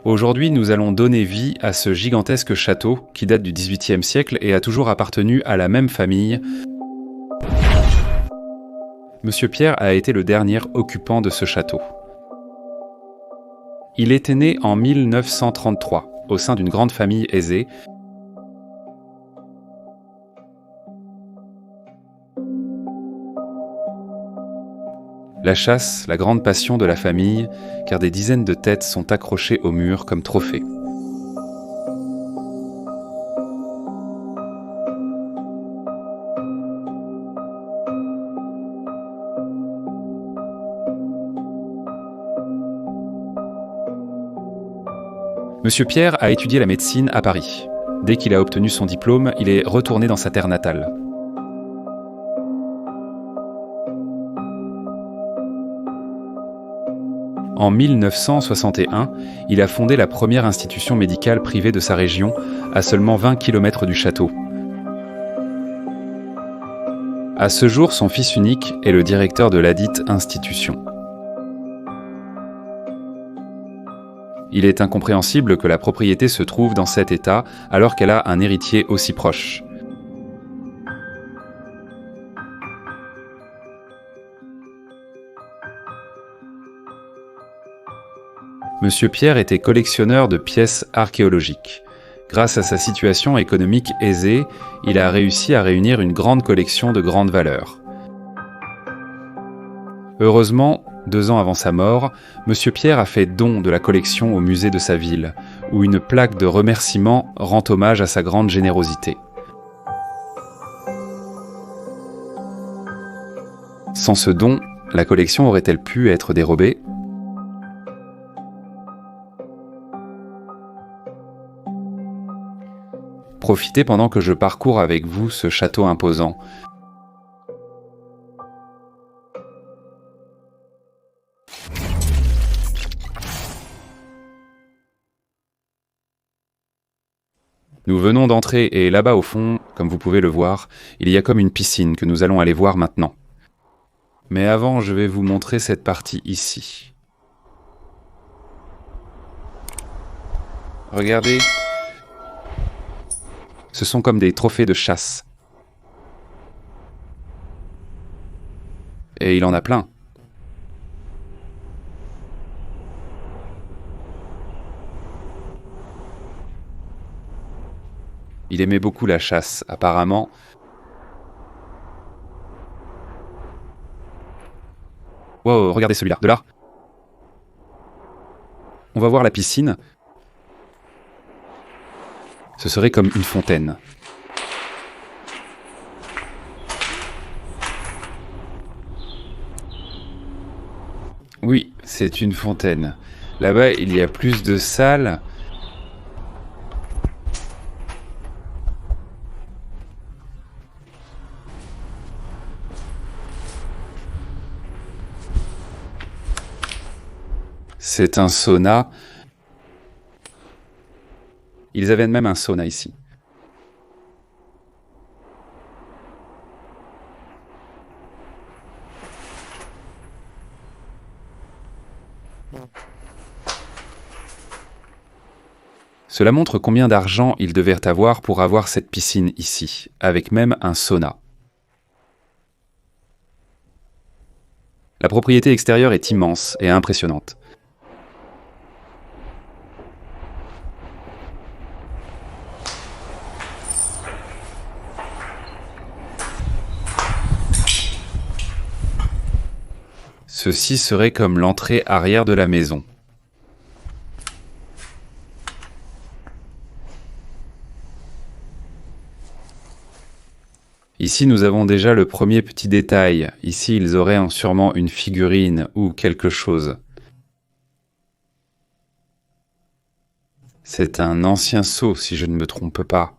Aujourd'hui, nous allons donner vie à ce gigantesque château qui date du XVIIIe siècle et a toujours appartenu à la même famille. Monsieur Pierre a été le dernier occupant de ce château. Il était né en 1933, au sein d'une grande famille aisée. La chasse, la grande passion de la famille, car des dizaines de têtes sont accrochées au mur comme trophées. Monsieur Pierre a étudié la médecine à Paris. Dès qu'il a obtenu son diplôme, il est retourné dans sa terre natale. En 1961, il a fondé la première institution médicale privée de sa région, à seulement 20 km du château. À ce jour, son fils unique est le directeur de ladite institution. Il est incompréhensible que la propriété se trouve dans cet état alors qu'elle a un héritier aussi proche. Monsieur Pierre était collectionneur de pièces archéologiques. Grâce à sa situation économique aisée, il a réussi à réunir une grande collection de grande valeur. Heureusement, 2 ans avant sa mort, Monsieur Pierre a fait don de la collection au musée de sa ville, où une plaque de remerciement rend hommage à sa grande générosité. Sans ce don, la collection aurait-elle pu être dérobée ? Profitez pendant que je parcours avec vous ce château imposant. Nous venons d'entrer et là-bas au fond, comme vous pouvez le voir, il y a comme une piscine que nous allons aller voir maintenant. Mais avant, je vais vous montrer cette partie ici. Regardez. Ce sont comme des trophées de chasse. Et il en a plein. Il aimait beaucoup la chasse, apparemment. Wow, regardez celui-là, de là. On va voir la piscine. Ce serait comme une fontaine. Oui, c'est une fontaine. Là-bas, il y a plus de salles. C'est un sauna. Ils avaient même un sauna ici. Cela montre combien d'argent ils devaient avoir pour avoir cette piscine ici, avec même un sauna. La propriété extérieure est immense et impressionnante. Ceci serait comme l'entrée arrière de la maison. Ici, nous avons déjà le premier petit détail. Ici, ils auraient sûrement une figurine ou quelque chose. C'est un ancien sceau, si je ne me trompe pas.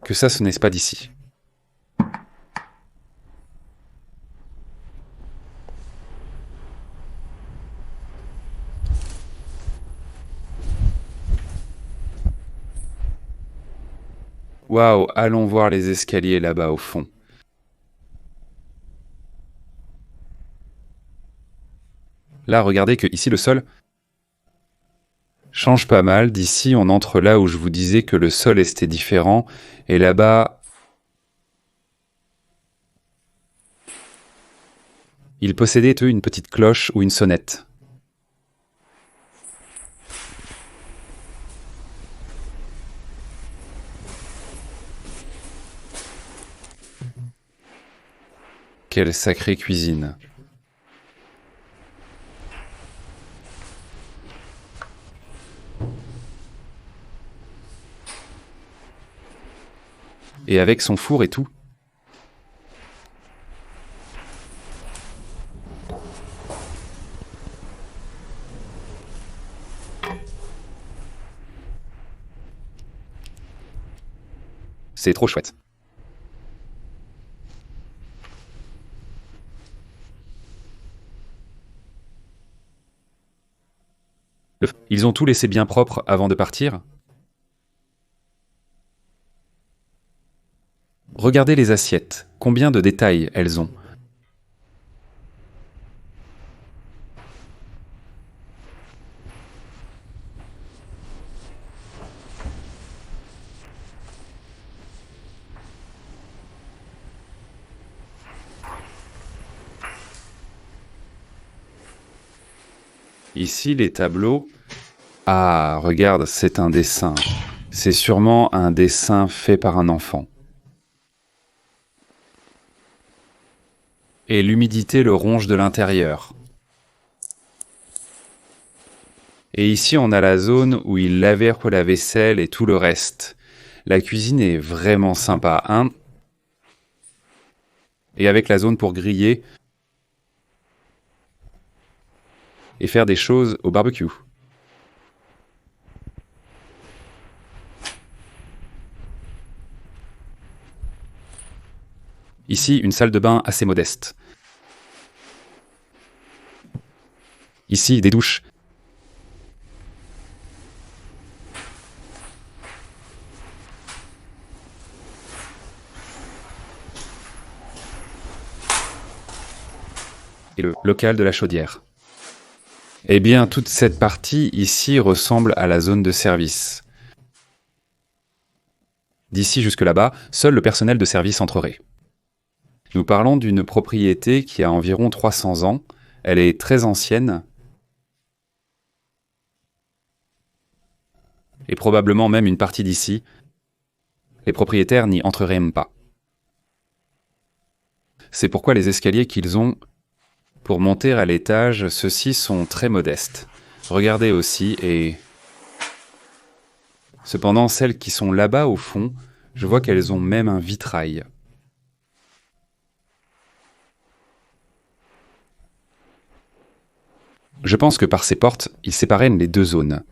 Que ça, ce n'est pas d'ici. Waouh, allons voir les escaliers là-bas au fond. Là, regardez que ici le sol change pas mal. D'ici, on entre là où je vous disais que le sol était différent. Et là-bas, il possédait eux une petite cloche ou une sonnette. Quelle sacrée cuisine. Et avec son four et tout. C'est trop chouette. Ils ont tout laissé bien propre avant de partir. Regardez les assiettes. Combien de détails elles ont. Ici, les tableaux. Ah, regarde, c'est un dessin. C'est sûrement un dessin fait par un enfant. Et l'humidité le ronge de l'intérieur. Et ici, on a la zone où il lavait la vaisselle et tout le reste. La cuisine est vraiment sympa, hein? Et avec la zone pour griller et faire des choses au barbecue. Ici, une salle de bain assez modeste. Ici, des douches. Et le local de la chaudière. Eh bien, toute cette partie ici ressemble à la zone de service. D'ici jusque là-bas, seul le personnel de service entrerait. Nous parlons d'une propriété qui a environ 300 ans. Elle est très ancienne et probablement même une partie d'ici. Les propriétaires n'y entreraient même pas. C'est pourquoi les escaliers qu'ils ont pour monter à l'étage, ceux-ci sont très modestes. Regardez aussi, et cependant, celles qui sont là-bas au fond, je vois qu'elles ont même un vitrail. Je pense que par ces portes, ils séparaient les deux zones.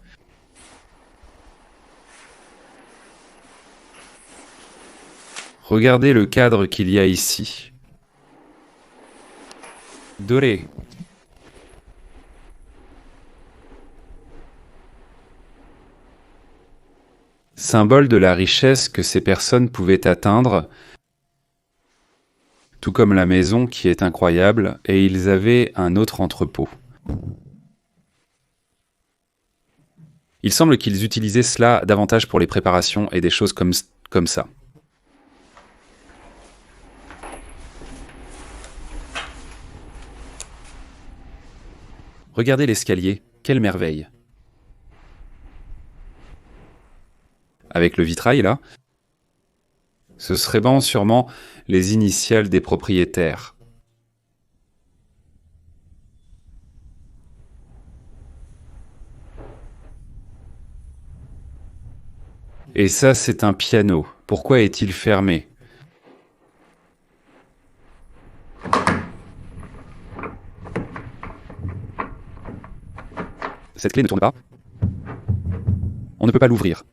Regardez le cadre qu'il y a ici. Doré. Symbole de la richesse que ces personnes pouvaient atteindre, tout comme la maison qui est incroyable, et ils avaient un autre entrepôt. Il semble qu'ils utilisaient cela davantage pour les préparations et des choses comme ça. Regardez l'escalier, quelle merveille! Avec le vitrail là, ce serait bon sûrement les initiales des propriétaires. Et ça, c'est un piano. Pourquoi est-il fermé? Cette clé ne tourne pas. On ne peut pas l'ouvrir.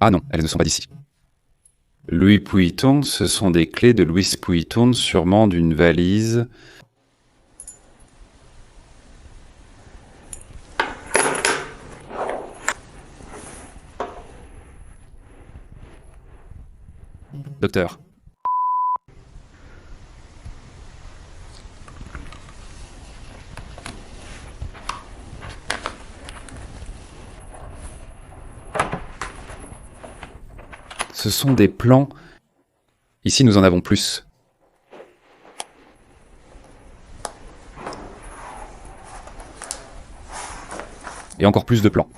Ah non, elles ne sont pas d'ici. Louis Vuitton, ce sont des clés de Louis Vuitton, sûrement d'une valise. Docteur, ce sont des plans. Ici, nous en avons plus. Et encore plus de plans.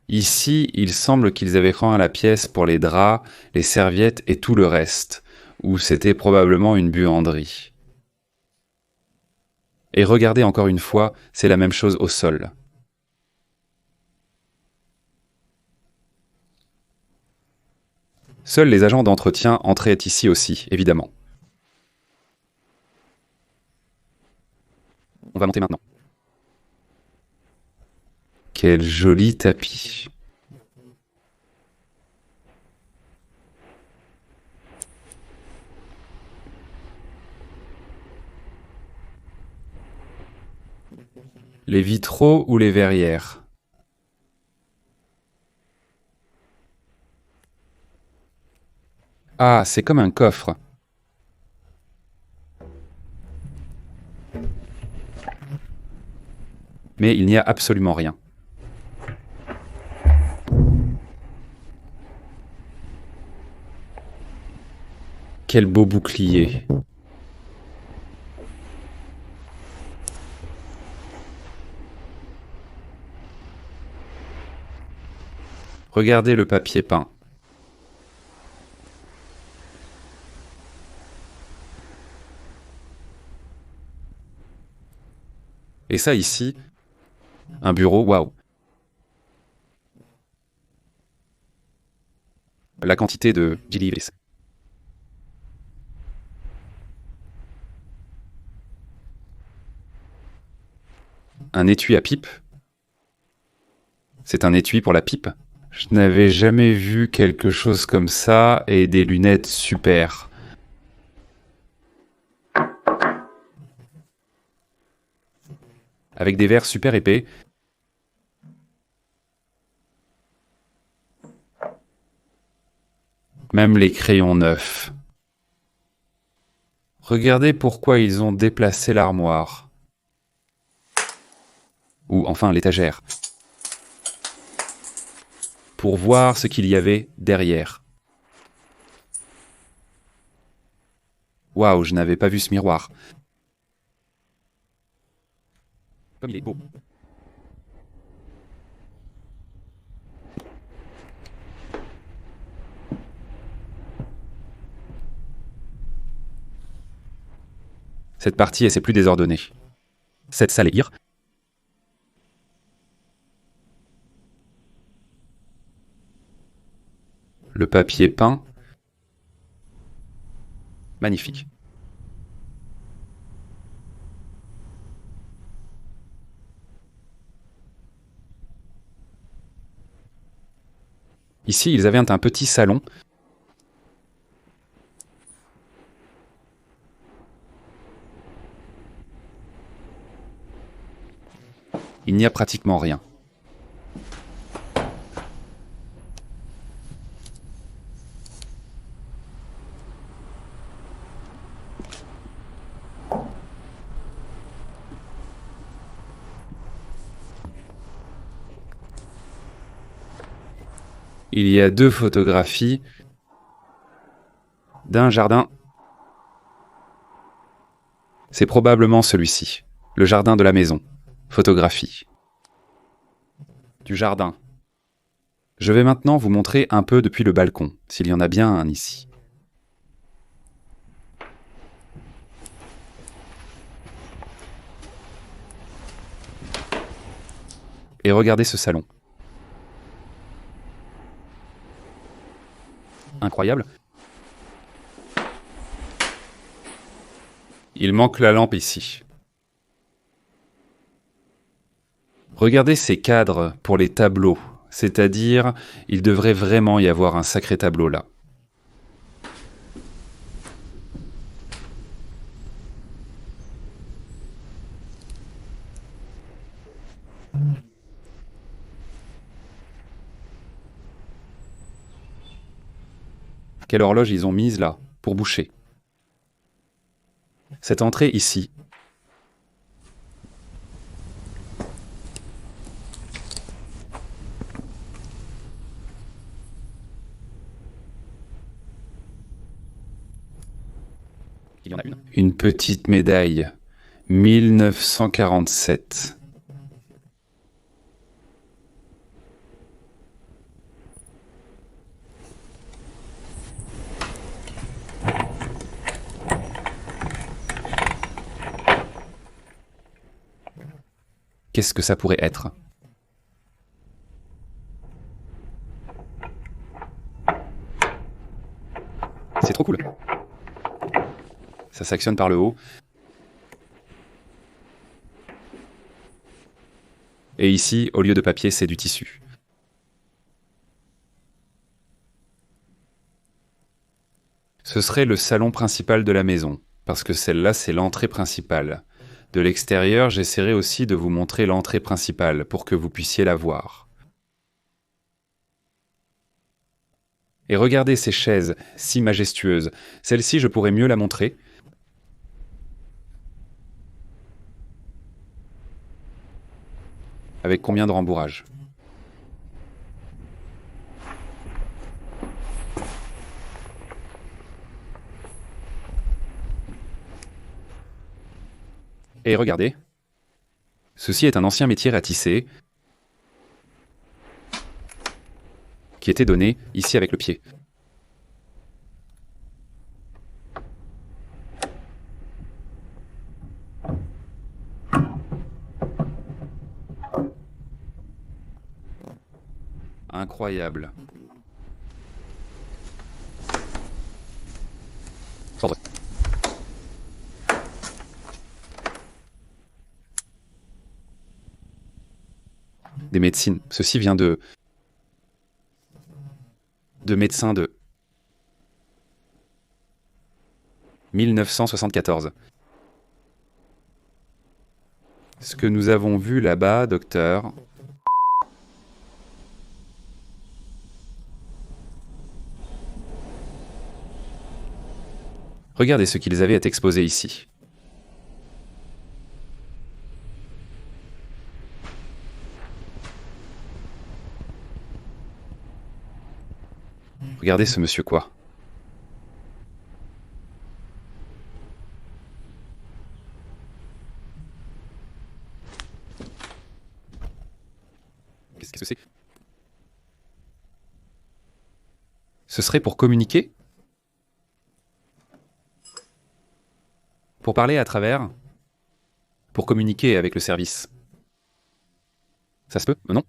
Ici, il semble qu'ils avaient reint la pièce pour les draps, les serviettes et tout le reste, ou c'était probablement une buanderie. Et regardez encore une fois, c'est la même chose au sol. Seuls les agents d'entretien entraient ici aussi, évidemment. On va monter maintenant. Quel joli tapis. Les vitraux ou les verrières? Ah, c'est comme un coffre. Mais il n'y a absolument rien. Quel beau bouclier. Regardez le papier peint. Et ça ici, un bureau, waouh. La quantité de livres. Un étui à pipe. C'est un étui pour la pipe. Je n'avais jamais vu quelque chose comme ça et des lunettes super. Avec des verres super épais. Même les crayons neufs. Regardez pourquoi ils ont déplacé l'armoire. Ou enfin l'étagère. Pour voir ce qu'il y avait derrière. Waouh, je n'avais pas vu ce miroir. Comme il est beau. Cette partie est plus désordonnée. Cette salle est lire. Le papier peint. Magnifique. Ici, ils avaient un petit salon. Il n'y a pratiquement rien. Il y a 2 photographies d'un jardin. C'est probablement celui-ci, le jardin de la maison. Photographie. Du jardin. Je vais maintenant vous montrer un peu depuis le balcon, s'il y en a bien un ici. Et regardez ce salon. Incroyable. Il manque la lampe ici. Regardez ces cadres pour les tableaux, c'est-à-dire, il devrait vraiment y avoir un sacré tableau là. Quelle horloge ils ont mise là, pour boucher. Cette entrée ici, il y en a une. Une petite médaille. 1947. Qu'est-ce que ça pourrait être? C'est trop cool. Ça s'actionne par le haut. Et ici, au lieu de papier, c'est du tissu. Ce serait le salon principal de la maison, parce que celle-là, c'est l'entrée principale. De l'extérieur, j'essaierai aussi de vous montrer l'entrée principale, pour que vous puissiez la voir. Et regardez ces chaises, si majestueuses. Celle-ci, je pourrais mieux la montrer. Avec combien de rembourrage? Et regardez. Ceci est un ancien métier à tisser qui était donné ici avec le pied. Incroyable. Des médecines. Ceci vient de médecins de 1974. Ce que nous avons vu là-bas, docteur, regardez ce qu'ils avaient à exposer ici. Regardez ce monsieur quoi. Qu'est-ce que c'est? Ce serait pour communiquer? Pour parler à travers? Pour communiquer avec le service? Ça se peut? Non?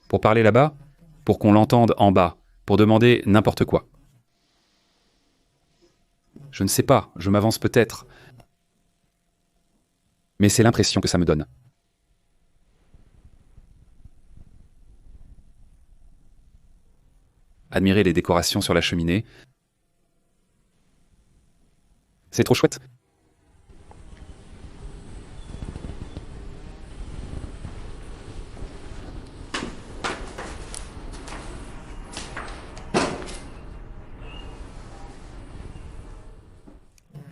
Pour parler là-bas? Pour qu'on l'entende en bas? Pour demander n'importe quoi? Je ne sais pas, je m'avance peut-être. Mais c'est l'impression que ça me donne. Admirez les décorations sur la cheminée. C'est trop chouette.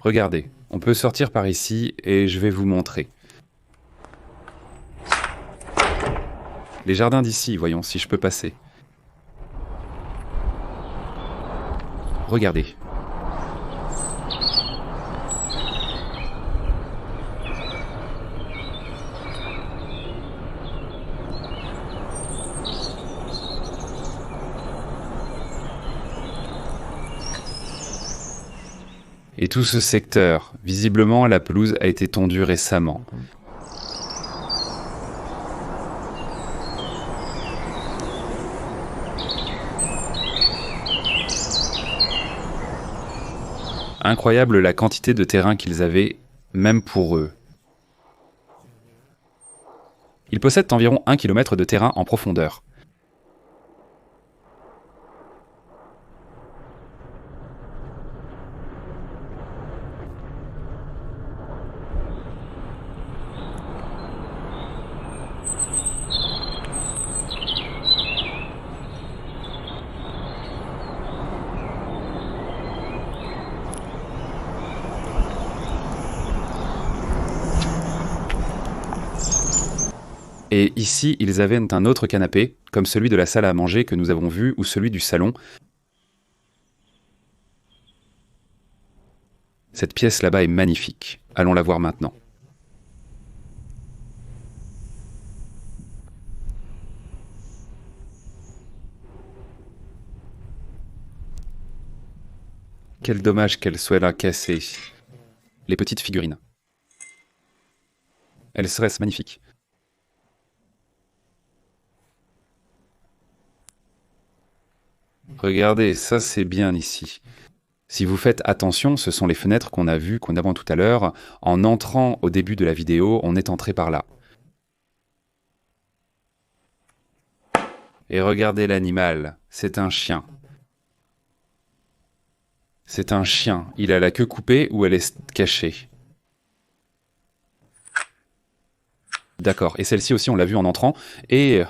Regardez, on peut sortir par ici et je vais vous montrer. Les jardins d'ici, voyons si je peux passer. Regardez. Et tout ce secteur, visiblement la pelouse a été tondue récemment. Incroyable la quantité de terrain qu'ils avaient, même pour eux. Ils possèdent environ 1 km de terrain en profondeur. Et ici, ils avaient un autre canapé, comme celui de la salle à manger que nous avons vu, ou celui du salon. Cette pièce là-bas est magnifique. Allons la voir maintenant. Quel dommage qu'elle soit là cassée. Les petites figurines. Elles seraient magnifiques. Regardez, ça c'est bien ici. Si vous faites attention, ce sont les fenêtres qu'on a vues, qu'on a vues tout à l'heure. En entrant au début de la vidéo, on est entré par là. Et regardez l'animal, c'est un chien. C'est un chien. Il a la queue coupée ou elle est cachée? D'accord. Et celle-ci aussi, on l'a vue en entrant. Et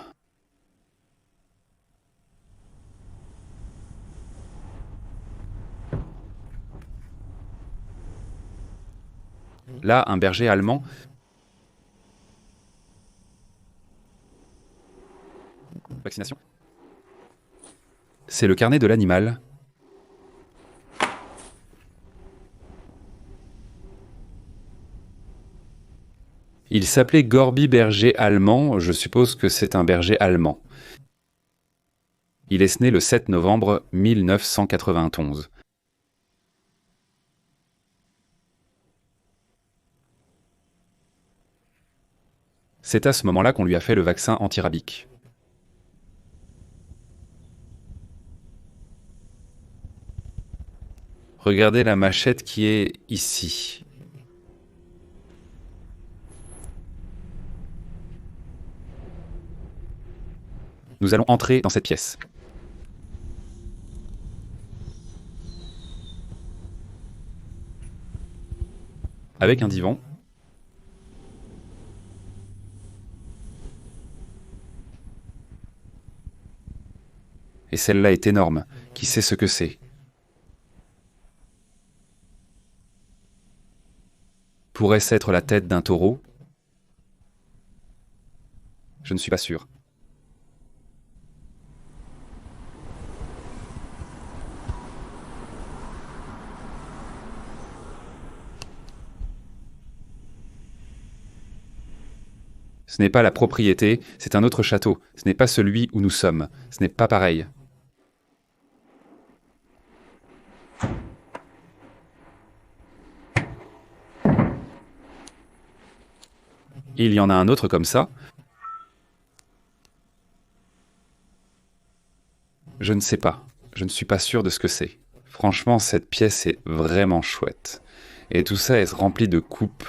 là, un berger allemand. Vaccination. C'est le carnet de l'animal. Il s'appelait Gorby berger allemand, je suppose que c'est un berger allemand. Il est né le 7 novembre 1991. C'est à ce moment-là qu'on lui a fait le vaccin antirabique. Regardez la machette qui est ici. Nous allons entrer dans cette pièce. Avec un divan. Et celle-là est énorme. Qui sait ce que c'est? Pourrait-ce être la tête d'un taureau? Je ne suis pas sûr. Ce n'est pas la propriété, c'est un autre château. Ce n'est pas celui où nous sommes. Ce n'est pas pareil. Il y en a un autre comme ça. Je ne sais pas. Je ne suis pas sûr de ce que c'est. Franchement, cette pièce est vraiment chouette. Et tout ça est rempli de coupes.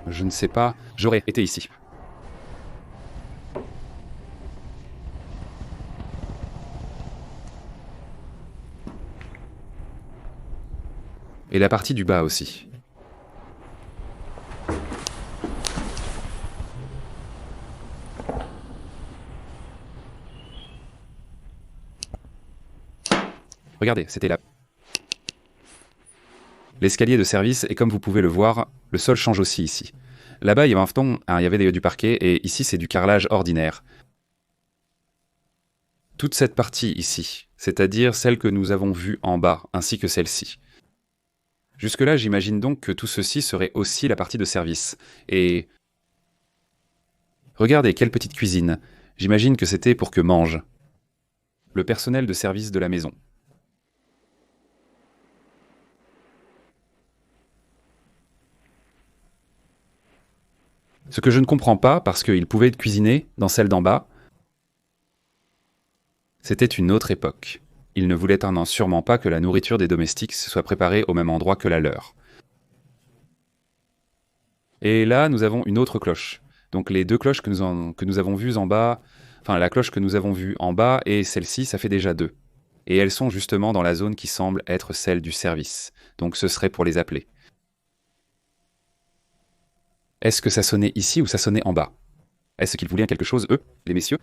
Je ne sais pas. J'aurais été ici. Et la partie du bas aussi. Regardez, c'était là. L'escalier de service, et comme vous pouvez le voir, le sol change aussi ici. Là-bas, il y avait du parquet, et ici, c'est du carrelage ordinaire. Toute cette partie ici, c'est-à-dire celle que nous avons vue en bas, ainsi que celle-ci. Jusque-là, j'imagine donc que tout ceci serait aussi la partie de service. Et... regardez, quelle petite cuisine. J'imagine que c'était pour que mange le personnel de service de la maison. Ce que je ne comprends pas, parce qu'il pouvait cuisiner dans celle d'en bas, c'était une autre époque. Ils ne voulaient sûrement pas que la nourriture des domestiques soit préparée au même endroit que la leur. Et là, nous avons une autre cloche. Donc les deux cloches que nous avons vues en bas, enfin la cloche que nous avons vue en bas et celle-ci, ça fait déjà deux. Et elles sont justement dans la zone qui semble être celle du service. Donc ce serait pour les appeler. Est-ce que ça sonnait ici ou ça sonnait en bas? Est-ce qu'ils voulaient quelque chose, eux, les messieurs?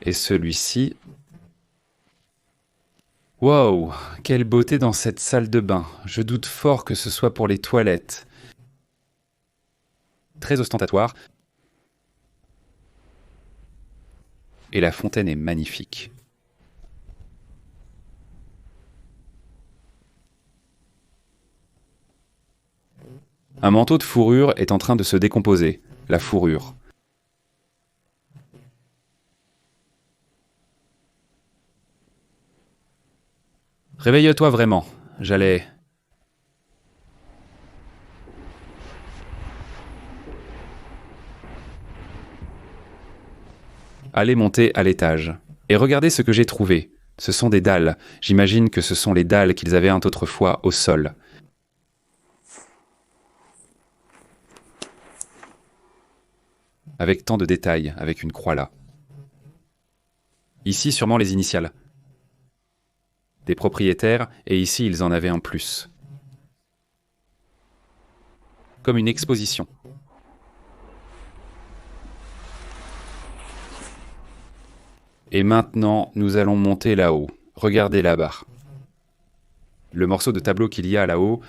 Et celui-ci... Wow, quelle beauté dans cette salle de bain. Je doute fort que ce soit pour les toilettes. Très ostentatoire. Et la fontaine est magnifique. Un manteau de fourrure est en train de se décomposer. La fourrure. Réveille-toi vraiment. J'allais... Allez monter à l'étage. Et regardez ce que j'ai trouvé. Ce sont des dalles. J'imagine que ce sont les dalles qu'ils avaient autrefois au sol. Avec tant de détails, avec une croix là. Ici, sûrement les initiales. Des propriétaires, et ici, ils en avaient un plus. Comme une exposition. Et maintenant, nous allons monter là-haut. Regardez là-bas. Le morceau de tableau qu'il y a là-haut.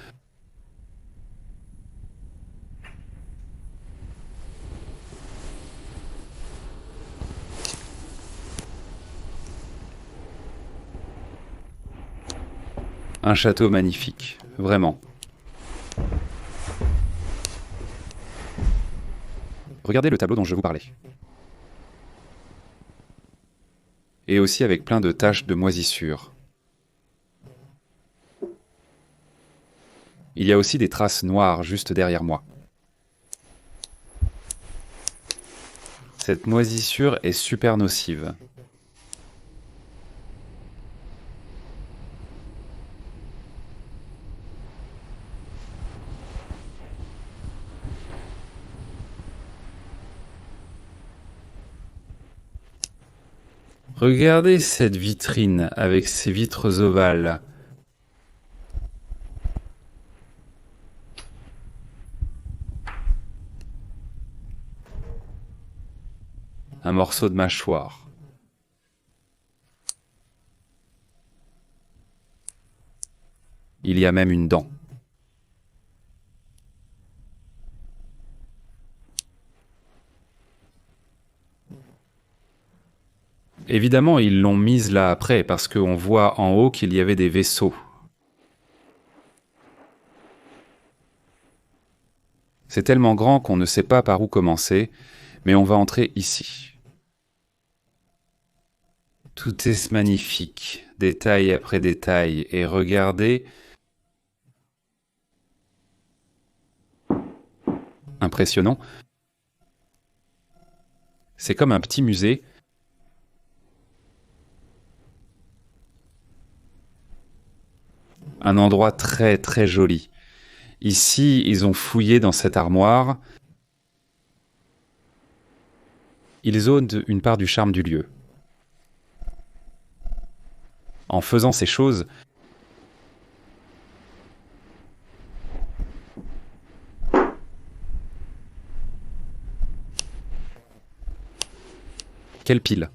Un château magnifique, vraiment. Regardez le tableau dont je vous parlais. Et aussi avec plein de taches de moisissure. Il y a aussi des traces noires juste derrière moi. Cette moisissure est super nocive. Regardez cette vitrine avec ses vitres ovales. Un morceau de mâchoire. Il y a même une dent. Évidemment, ils l'ont mise là après parce qu'on voit en haut qu'il y avait des vaisseaux. C'est tellement grand qu'on ne sait pas par où commencer, mais on va entrer ici. Tout est magnifique, détail après détail, et regardez... Impressionnant. C'est comme un petit musée. Un endroit très très joli. Ici, ils ont fouillé dans cette armoire. Ils ôtent une part du charme du lieu. En faisant ces choses, quelle pile!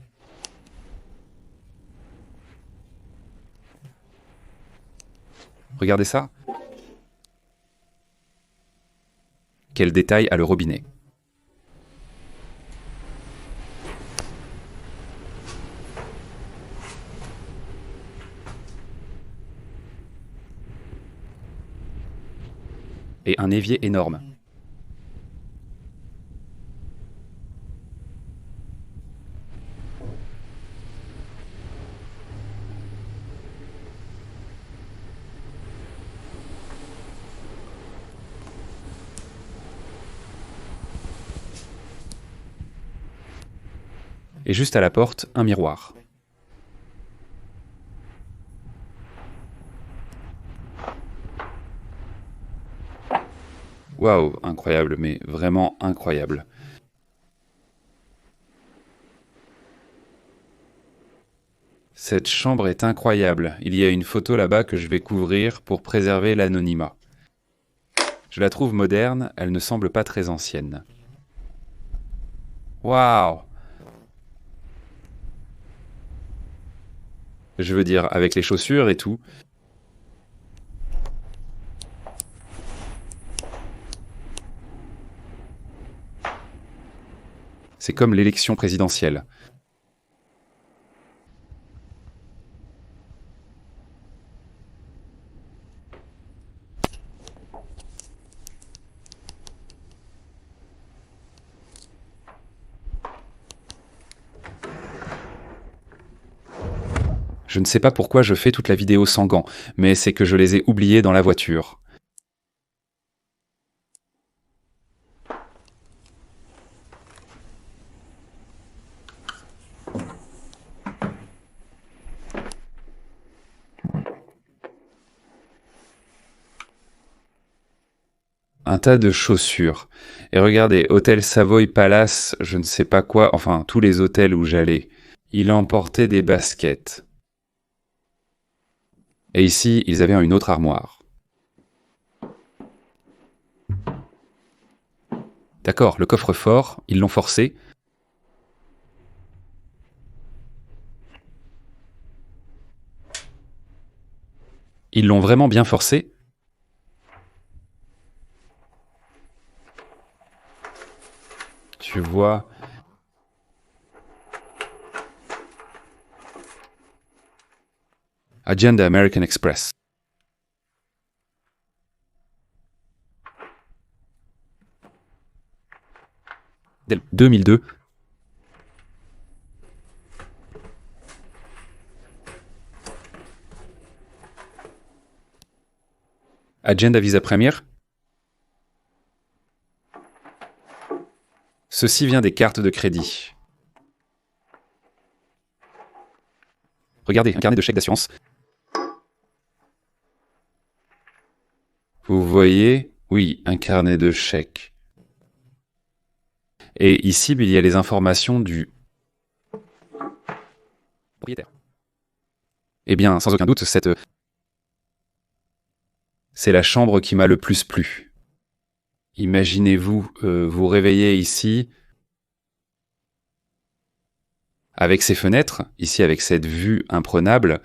Regardez ça. Quel détail à le robinet. Et un évier énorme. Et juste à la porte, un miroir. Waouh, incroyable, mais vraiment incroyable. Cette chambre est incroyable. Il y a une photo là-bas que je vais couvrir pour préserver l'anonymat. Je la trouve moderne, elle ne semble pas très ancienne. Waouh! Je veux dire, avec les chaussures et tout. C'est comme l'élection présidentielle. Je ne sais pas pourquoi je fais toute la vidéo sans gants, mais c'est que je les ai oubliés dans la voiture. Un tas de chaussures. Et regardez, Hôtel Savoy Palace, je ne sais pas quoi, enfin tous les hôtels où j'allais. Il emportait des baskets. Et ici, ils avaient une autre armoire. D'accord, le coffre-fort, ils l'ont forcé. Ils l'ont vraiment bien forcé. Tu vois. Agenda American Express. 2002. Agenda Visa Premier. Ceci vient des cartes de crédit. Regardez, un carnet de chèques d'assurance. Vous voyez? Oui, un carnet de chèques. Et ici, il y a les informations du propriétaire. Eh bien, sans aucun doute, c'est la chambre qui m'a le plus plu. Imaginez-vous vous réveiller ici, avec ces fenêtres, ici avec cette vue imprenable.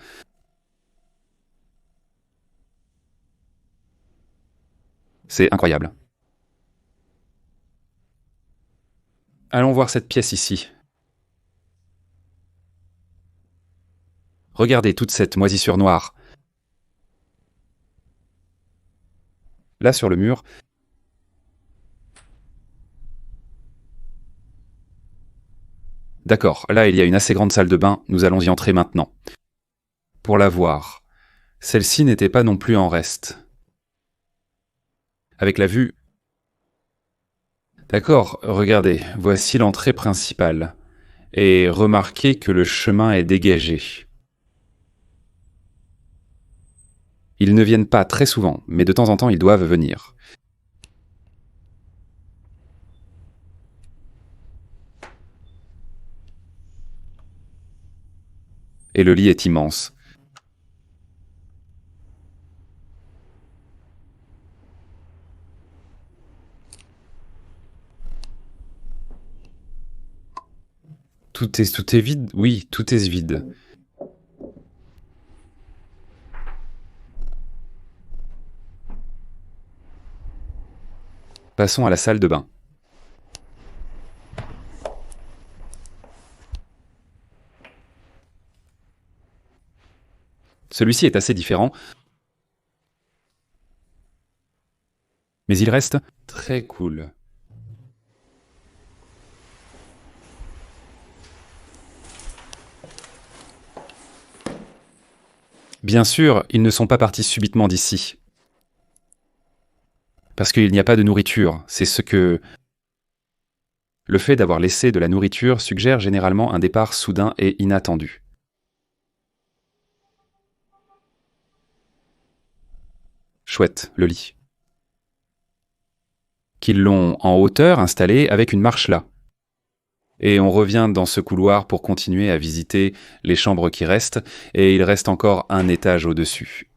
C'est incroyable. Allons voir cette pièce ici. Regardez toute cette moisissure noire. Là sur le mur, d'accord, là il y a une assez grande salle de bain, nous allons y entrer maintenant. Pour la voir, celle-ci n'était pas non plus en reste. Avec la vue... D'accord, regardez, voici l'entrée principale. Et remarquez que le chemin est dégagé. Ils ne viennent pas très souvent, mais de temps en temps ils doivent venir. Et le lit est immense. Tout est vide? Oui, tout est vide. Passons à la salle de bain. Celui-ci est assez différent, mais il reste très cool. Bien sûr, ils ne sont pas partis subitement d'ici. Parce qu'il n'y a pas de nourriture, c'est ce que... Le fait d'avoir laissé de la nourriture suggère généralement un départ soudain et inattendu. Chouette, le lit. Qu'ils l'ont en hauteur installé avec une marche là. Et on revient dans ce couloir pour continuer à visiter les chambres qui restent, et il reste encore un étage au-dessus.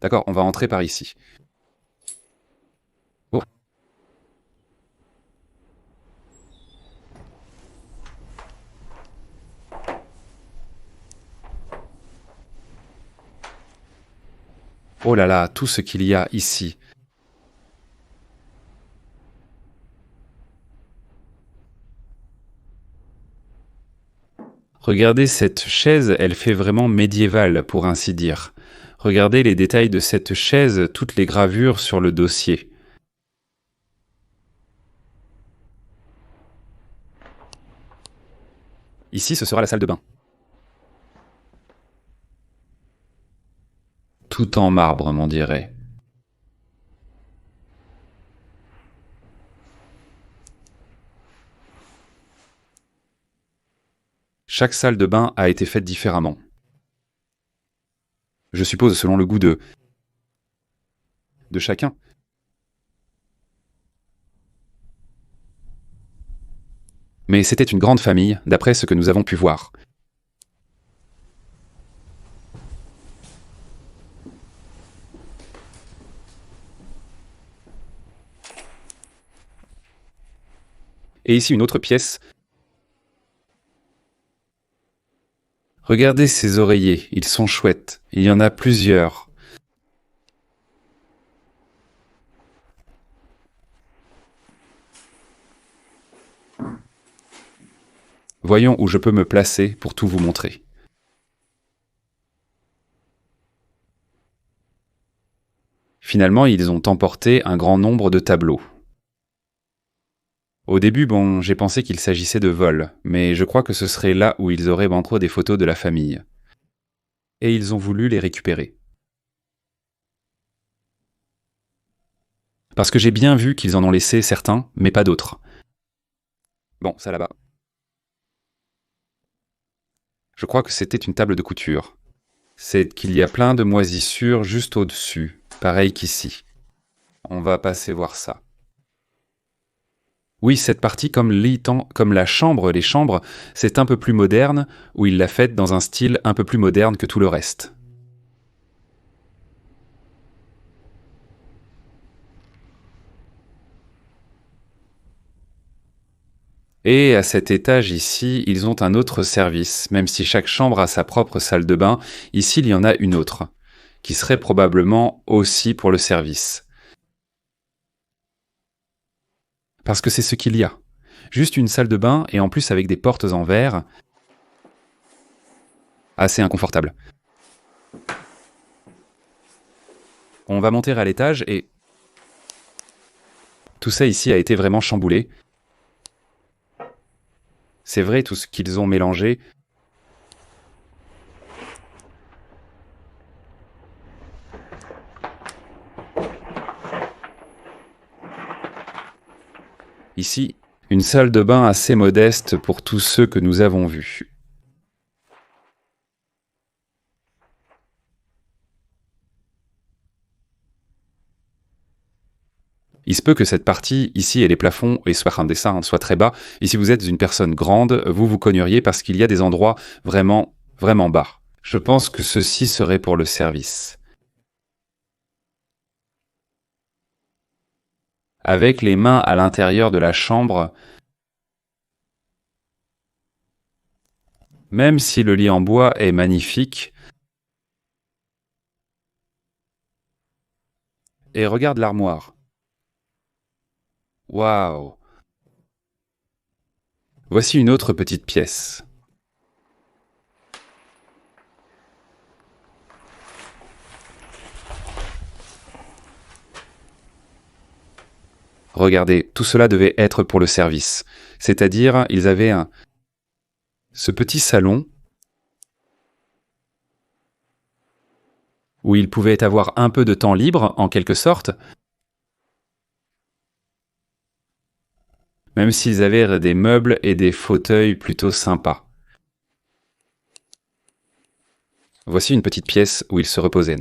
D'accord, on va entrer par ici. Oh, Oh là là, tout ce qu'il y a ici. Regardez cette chaise, elle fait vraiment médiévale, pour ainsi dire. Regardez les détails de cette chaise, toutes les gravures sur le dossier. Ici, ce sera la salle de bain. Tout en marbre, m'on dirait. Chaque salle de bain a été faite différemment. Je suppose selon le goût de chacun. Mais c'était une grande famille, d'après ce que nous avons pu voir. Et ici une autre pièce. Regardez ces oreillers, ils sont chouettes. Il y en a plusieurs. Voyons où je peux me placer pour tout vous montrer. Finalement, ils ont emporté un grand nombre de tableaux. Au début, bon, j'ai pensé qu'il s'agissait de vol, mais je crois que ce serait là où ils auraient banco des photos de la famille. Et ils ont voulu les récupérer. Parce que j'ai bien vu qu'ils en ont laissé certains, mais pas d'autres. Bon, ça là-bas. Je crois que c'était une table de couture. C'est qu'il y a plein de moisissures juste au-dessus, pareil qu'ici. On va passer voir ça. Oui, cette partie, comme la chambre, les chambres, c'est un peu plus moderne, où il l'a faite dans un style un peu plus moderne que tout le reste. Et à cet étage ici, ils ont un autre service, même si chaque chambre a sa propre salle de bain, ici il y en a une autre, qui serait probablement aussi pour le service. Parce que c'est ce qu'il y a. Juste une salle de bain, et en plus avec des portes en verre, assez inconfortable. On va monter à l'étage et... Tout ça ici a été vraiment chamboulé. C'est vrai tout ce qu'ils ont mélangé. Ici, une salle de bain assez modeste pour tous ceux que nous avons vus. Il se peut que cette partie, ici, et les plafonds, et soit un dessin, soit très bas, et si vous êtes une personne grande, vous vous cogneriez parce qu'il y a des endroits vraiment, vraiment bas. Je pense que ceci serait pour le service. Avec les mains à l'intérieur de la chambre, même si le lit en bois est magnifique, et regarde l'armoire. Waouh! Voici une autre petite pièce. Regardez, tout cela devait être pour le service. C'est-à-dire, ils avaient ce petit salon où ils pouvaient avoir un peu de temps libre, en quelque sorte, même s'ils avaient des meubles et des fauteuils plutôt sympas. Voici une petite pièce où ils se reposaient.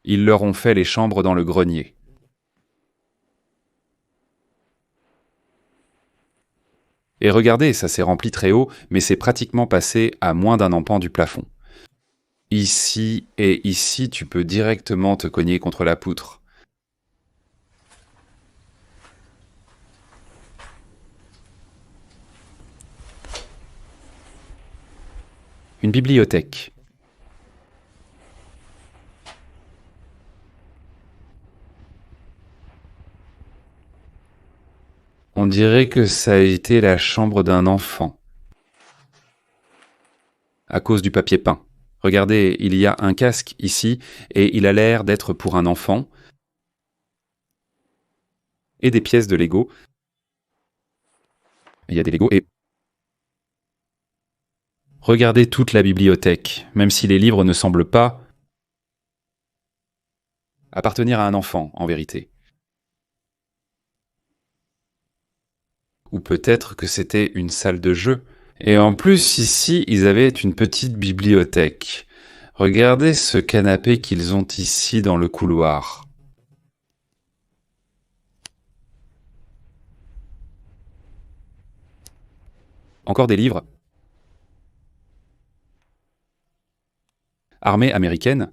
Ils leur ont fait les chambres dans le grenier. Et regardez, ça s'est rempli très haut, mais c'est pratiquement passé à moins d'un empan du plafond. Ici et ici, tu peux directement te cogner contre la poutre. Une bibliothèque. On dirait que ça a été la chambre d'un enfant. À cause du papier peint. Regardez, il y a un casque ici, et il a l'air d'être pour un enfant. Et des pièces de Lego. Il y a des Lego et... Regardez toute la bibliothèque, même si les livres ne semblent pas appartenir à un enfant, en vérité. Ou peut-être que c'était une salle de jeu. Et en plus, ici, ils avaient une petite bibliothèque. Regardez ce canapé qu'ils ont ici dans le couloir. Encore des livres. Armée américaine.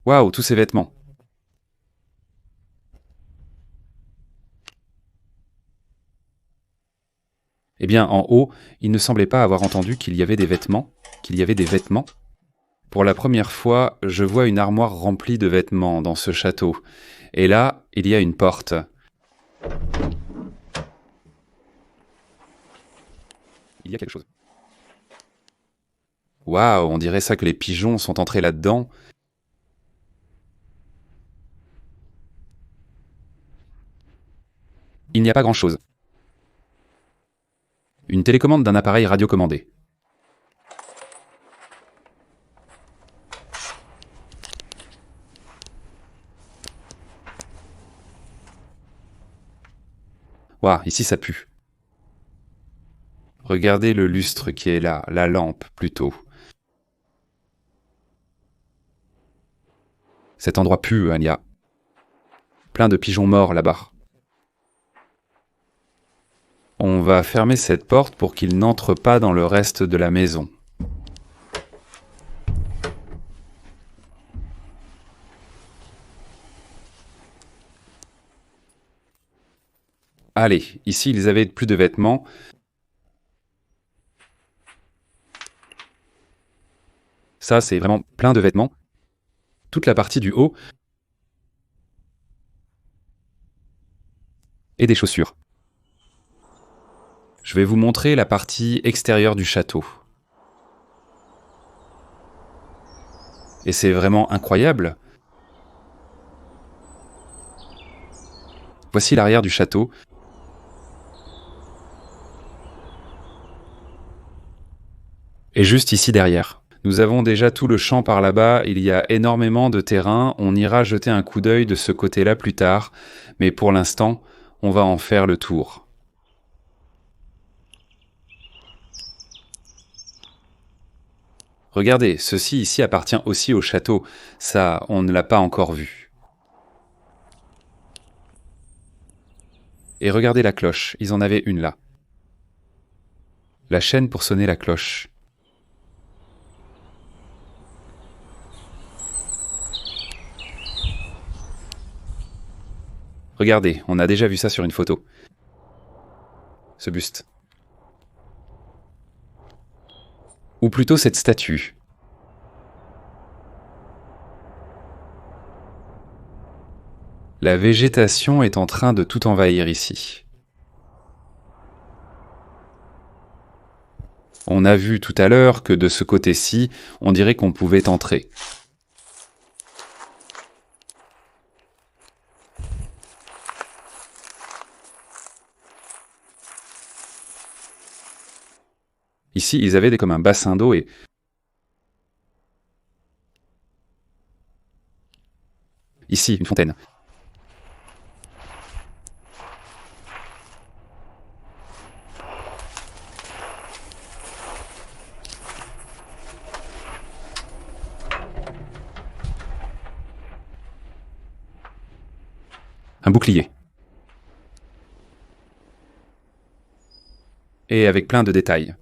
Waouh, tous ces vêtements. Eh bien, en haut, il ne semblait pas avoir entendu qu'il y avait des vêtements. Qu'il y avait des vêtements. Pour la première fois, je vois une armoire remplie de vêtements dans ce château. Et là, il y a une porte. Il y a quelque chose. Waouh, on dirait ça que les pigeons sont entrés là-dedans. Il n'y a pas grand-chose. Une télécommande d'un appareil radiocommandé. Waouh, ici ça pue. Regardez le lustre qui est là, la lampe plutôt. Cet endroit pue, il y a plein de pigeons morts là-bas. On va fermer cette porte pour qu'ils n'entrent pas dans le reste de la maison. Allez, ici ils avaient plus de vêtements. Ça, c'est vraiment plein de vêtements. Toute la partie du haut. Et des chaussures. Je vais vous montrer la partie extérieure du château. Et c'est vraiment incroyable. Voici l'arrière du château. Et juste ici derrière. Nous avons déjà tout le champ par là-bas, il y a énormément de terrain, on ira jeter un coup d'œil de ce côté-là plus tard, mais pour l'instant, on va en faire le tour. Regardez, ceci ici appartient aussi au château, ça, on ne l'a pas encore vu. Et regardez la cloche, ils en avaient une là. La chaîne pour sonner la cloche. Regardez, on a déjà vu ça sur une photo. Ce buste. Ou plutôt cette statue. La végétation est en train de tout envahir ici. On a vu tout à l'heure que de ce côté-ci, on dirait qu'on pouvait entrer. Ici, ils avaient comme un bassin d'eau et... Ici, une fontaine. Un bouclier. Et avec plein de détails.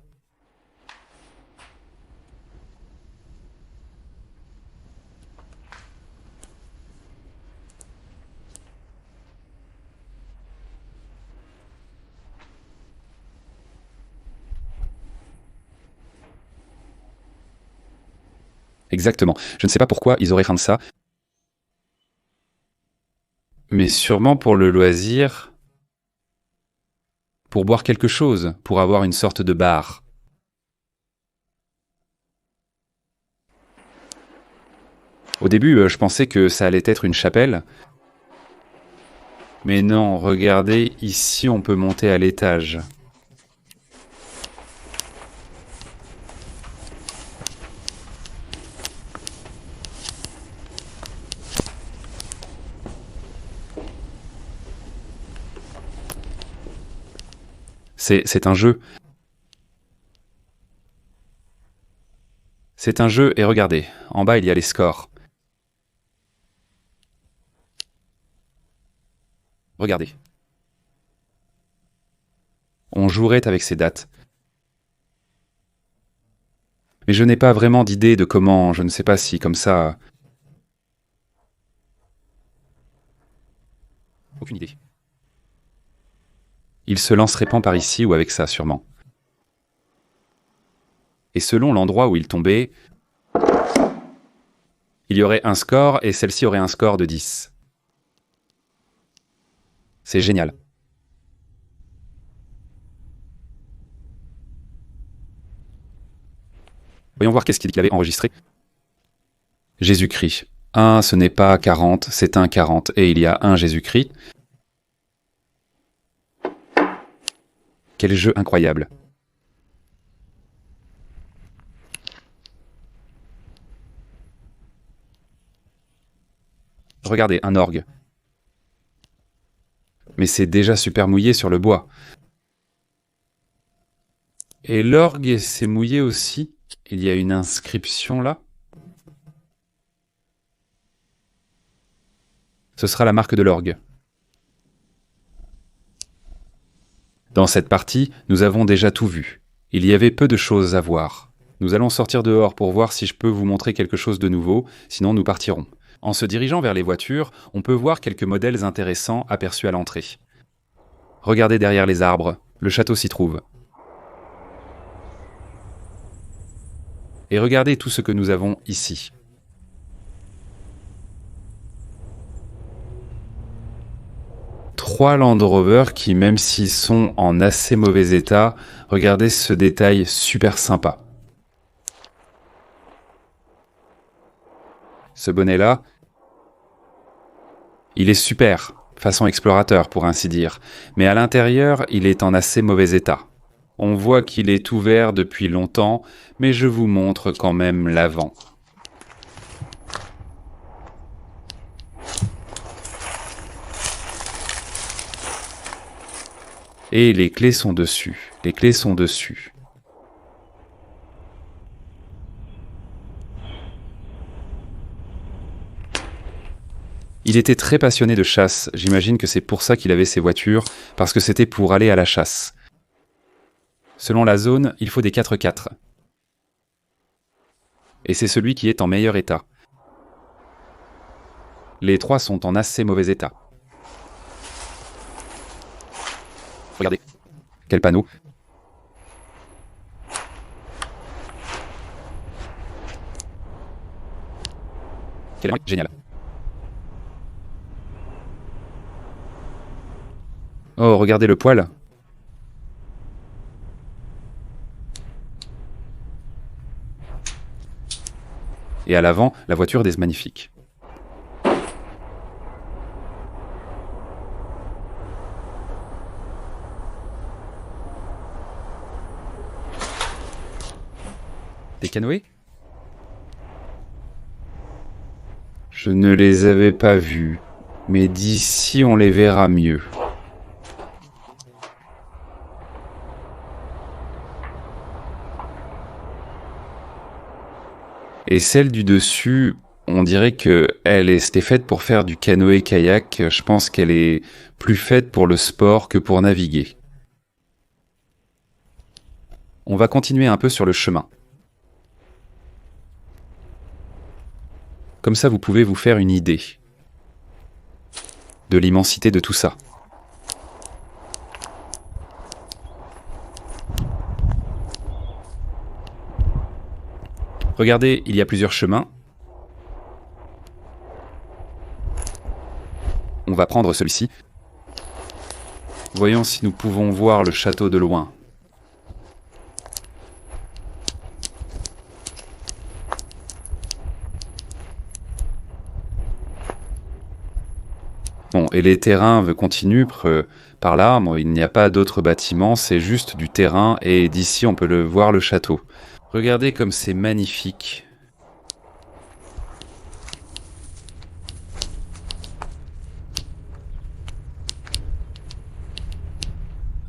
Exactement. Je ne sais pas pourquoi ils auraient craint de ça. Mais sûrement pour le loisir, pour boire quelque chose, pour avoir une sorte de bar. Au début, je pensais que ça allait être une chapelle. Mais non, regardez, ici on peut monter à l'étage. C'est un jeu. C'est un jeu et regardez, en bas il y a les scores. Regardez. On jouerait avec ces dates. Mais je n'ai pas vraiment d'idée de comment, je ne sais pas si comme ça... Aucune idée. Il se lancerait pas par ici ou avec ça, sûrement. Et selon l'endroit où il tombait, il y aurait un score et celle-ci aurait un score de 10. C'est génial. Voyons voir qu'est-ce qu'il avait enregistré. Jésus-Christ. Un, ce n'est pas 40, c'est un 40. Et il y a un Jésus-Christ. Quel jeu incroyable. Regardez, un orgue. Mais c'est déjà super mouillé sur le bois. Et l'orgue s'est mouillé aussi. Il y a une inscription là. Ce sera la marque de l'orgue. Dans cette partie, nous avons déjà tout vu. Il y avait peu de choses à voir. Nous allons sortir dehors pour voir si je peux vous montrer quelque chose de nouveau, sinon nous partirons. En se dirigeant vers les voitures, on peut voir quelques modèles intéressants aperçus à l'entrée. Regardez derrière les arbres, le château s'y trouve. Et regardez tout ce que nous avons ici. Trois Land Rover qui, même s'ils sont en assez mauvais état, regardez ce détail super sympa. Ce bonnet-là, il est super, façon explorateur pour ainsi dire, mais à l'intérieur, il est en assez mauvais état. On voit qu'il est ouvert depuis longtemps, mais je vous montre quand même l'avant. Et les clés sont dessus, les clés sont dessus. Il était très passionné de chasse, j'imagine que c'est pour ça qu'il avait ces voitures, parce que c'était pour aller à la chasse. Selon la zone, il faut des 4x4. Et c'est celui qui est en meilleur état. Les trois sont en assez mauvais état. Regardez. Quel panneau. Quel génial. Oh, regardez le poil. Et à l'avant, la voiture des magnifiques. Des canoës? Je ne les avais pas vus, mais d'ici on les verra mieux. Et celle du dessus, on dirait que c'était faite pour faire du canoë-kayak. Je pense qu'elle est plus faite pour le sport que pour naviguer. On va continuer un peu sur le chemin. Comme ça, vous pouvez vous faire une idée de l'immensité de tout ça. Regardez, il y a plusieurs chemins. On va prendre celui-ci. Voyons si nous pouvons voir le château de loin. Bon, et les terrains continuent par là. Bon, il n'y a pas d'autres bâtiments, c'est juste du terrain et d'ici on peut voir le château. Regardez comme c'est magnifique.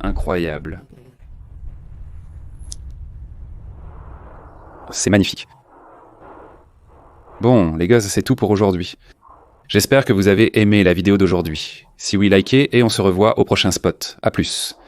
Incroyable. C'est magnifique. Bon, les gosses, c'est tout pour aujourd'hui. J'espère que vous avez aimé la vidéo d'aujourd'hui. Si oui, likez et on se revoit au prochain spot. À plus.